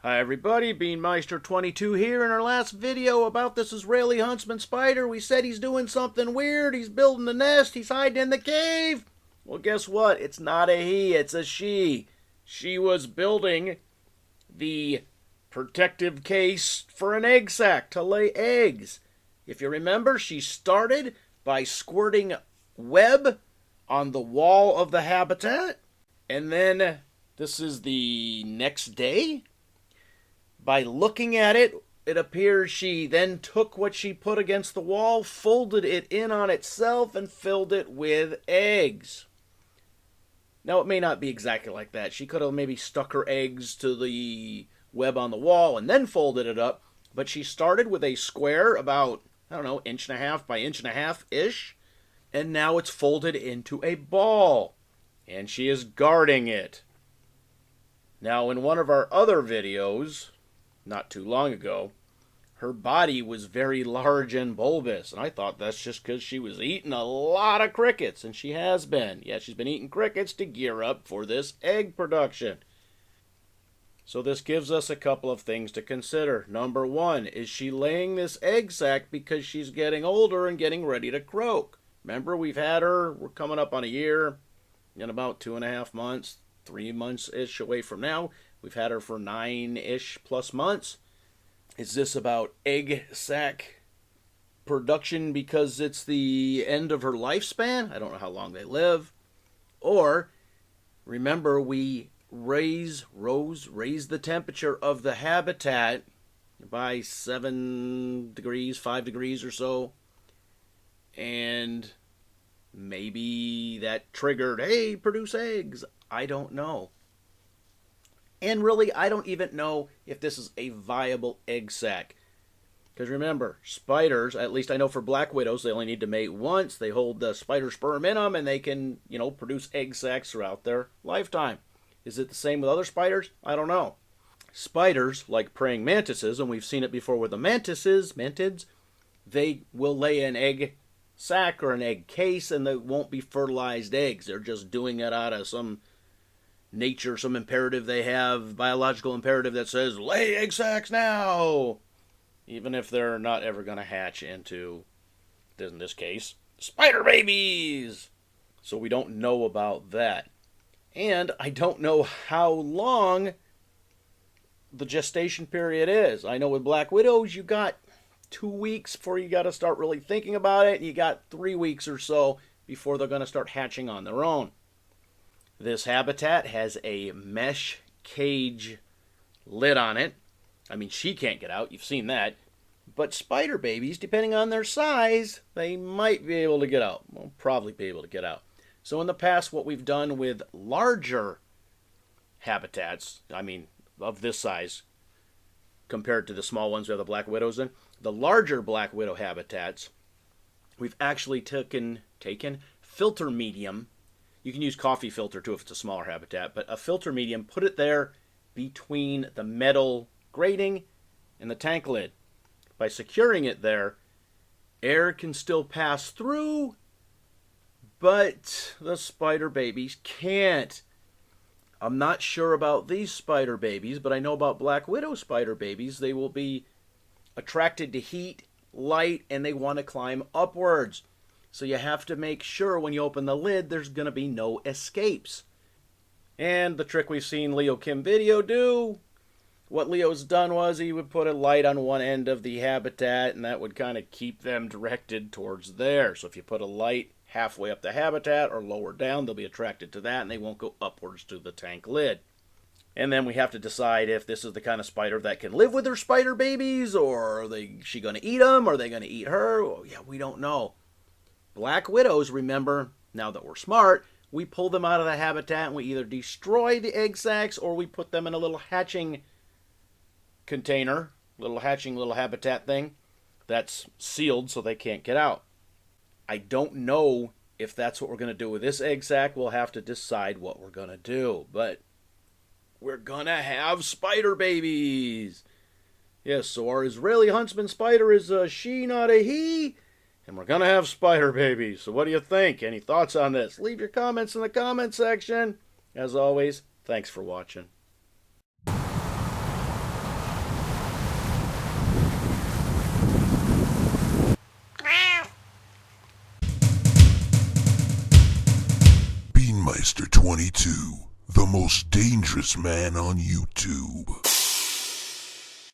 Hi everybody, Beanmeister22 here. In our last video about this Israeli huntsman spider, we said he's doing something weird, he's building a nest, he's hiding in the cave. Well, guess what? It's not a he, it's a she. She was building the protective case for an egg sac to lay eggs. If you remember, she started by squirting web on the wall of the habitat, and then this is the next day. By looking at it, it appears she then took what she put against the wall, folded it in on itself, and filled it with eggs. Now, it may not be exactly like that. She could have maybe stuck her eggs to the web on the wall and then folded it up. But she started with a square about, I don't know, 1.5 by 1.5-ish. And now it's folded into a ball. And she is guarding it. Now, in one of our other videos, not too long ago, her body was very large and bulbous, and I thought that's just because she was eating a lot of crickets, and she has been. Yeah, she's been eating crickets to gear up for this egg production. So this gives us a couple of things to consider. Number one, is she laying this egg sac because she's getting older and getting ready to croak? Remember, we've had her, we're coming up on a year, in about 2.5 months, 3 months-ish away from now. We've had her for 9-ish plus months. Is this about egg sac production because it's the end of her lifespan? I don't know how long they live. Or, remember, we raise the temperature of the habitat by 7 degrees, 5 degrees or so. And maybe that triggered, hey, produce eggs. I don't know. And really, I don't even know if this is a viable egg sac. Because remember, spiders, at least I know for black widows, they only need to mate once. They hold the spider sperm in them, and they can, produce egg sacs throughout their lifetime. Is it the same with other spiders? I don't know. Spiders, like praying mantises, and we've seen it before with the mantids, they will lay an egg sac or an egg case, and they won't be fertilized eggs. They're just doing it out of some nature, some imperative they have, biological imperative that says, lay egg sacs now! Even if they're not ever going to hatch into, in this case, spider babies! So we don't know about that. And I don't know how long the gestation period is. I know with black widows, you got 2 weeks before you got to start really thinking about it, and you got 3 weeks or so before they're going to start hatching on their own. This habitat has a mesh cage lid on it. I mean, she can't get out. You've seen that. But spider babies, depending on their size, they might be able to get out. Well, probably be able to get out. So in the past, what we've done with larger habitats, I mean, of this size, compared to the small ones we have the black widows in, the larger black widow habitats, we've actually taken filter medium. You can use coffee filter too if it's a smaller habitat, but a filter medium, put it there between the metal grating and the tank lid. By securing it there, air can still pass through, but the spider babies can't. I'm not sure about these spider babies, but I know about black widow spider babies. They will be attracted to heat, light, and they want to climb upwards. So you have to make sure when you open the lid, there's going to be no escapes. And the trick we've seen Leo Kim video do, what Leo's done was he would put a light on one end of the habitat, and that would kind of keep them directed towards there. So if you put a light halfway up the habitat or lower down, they'll be attracted to that, and they won't go upwards to the tank lid. And then we have to decide if this is the kind of spider that can live with her spider babies, or is she going to eat them, or are they going to eat her? Well, yeah, we don't know. Black widows, remember, now that we're smart, we pull them out of the habitat and we either destroy the egg sacs or we put them in a little hatching container, little habitat thing that's sealed so they can't get out. I don't know if that's what we're going to do with this egg sac. We'll have to decide what we're going to do, but we're going to have spider babies. Yes, so our Israeli huntsman spider is a she, not a he. And we're going to have spider babies. So what do you think? Any thoughts on this? Leave your comments in the comment section. As always, thanks for watching. Meister 22, the most dangerous man on YouTube.